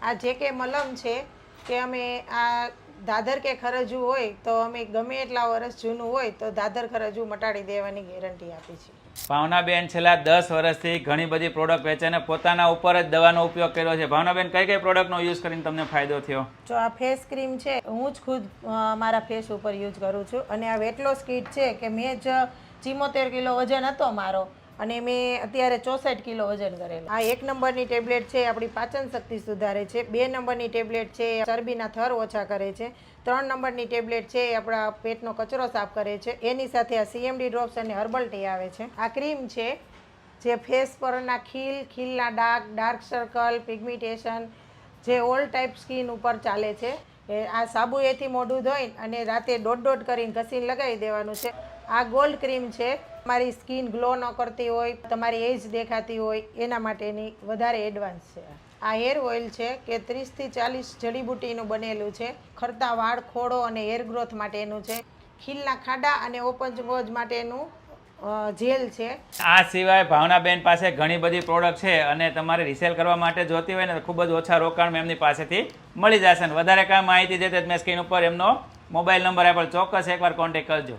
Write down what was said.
આ જે કે મલમ છે કે અમે આ દાદર કે ખરજવું હોય તો અમે ગમે એટલા વર્ષ જૂનું હોય તો દાદર ખરજવું મટાડી દેવાની ગેરંટી આપી છે. ભાવનાબેન છેલ્લા 10 વર્ષથી ઘણી બધી પ્રોડક્ટ વેચે અને પોતાના ઉપર જ દવાનો ઉપયોગ કર્યો છે. ભાવનાબેન કઈ કઈ પ્રોડક્ટનો યુઝ કરીને તમને ફાયદો થયો? જો આ ફેસ ક્રીમ છે હું જ ખુદ મારા ફેસ ઉપર યુઝ કરું છું અને આ વેટ લોસ કીટ છે કે મેં જ 74 કિલો વજન હતો મારો અને મેં અત્યારે 64 કિલો વજન કરેલું. આ 1 નંબરની ટેબ્લેટ છે આપણી પાચન શક્તિ સુધારે છે. 2 નંબરની ટેબ્લેટ છે ચરબીના થર ઓછા કરે છે. 3 નંબરની ટેબ્લેટ છે એ આપણા પેટનો કચરો સાફ કરે છે. એની સાથે આ CMD ડ્રોપ્સ અને હર્બલ ટી આવે છે. આ ક્રીમ છે જે ફેસ પરના ખીલના ડાર્ક સર્કલ, પિગમેન્ટેશન જે ઓલ ટાઈપ સ્કિન ઉપર ચાલે છે. આ સાબુ એથી મોઢું ધોઈને અને રાતે દોઢ કરીને ઘસીને લગાવી દેવાનું છે. આ ગોલ્ડ ક્રીમ છે તમારી સ્કિન ગ્લો ન કરતી હોય, તમારી એજ દેખાતી હોય એના માટેની વધારે એડવાન્સ છે. આ હેર ઓઇલ છે કે 30 થી 40 જડીબુટીનું બનેલું છે. ખરતા વાળ, ખોડો અને હેર ગ્રોથ માટેનું છે. ખીલના ખાડા અને ઓપન પોજ માટેનું જેલ છે. આ સિવાય ભાવનાબેન પાસે ઘણી બધી પ્રોડક્ટ છે અને તમારે રિસેલ કરવા માટે જોતી હોય ને તો ખૂબ જ ઓછા રોકાણમાં એમની પાસેથી મળી જશે. અને વધારે કાંઈ માહિતી દેતે મેં સ્ક્રીન ઉપર એમનો મોબાઈલ નંબર આપેલ, ચોક્કસ એકવાર કોન્ટેક્ટ કરજો.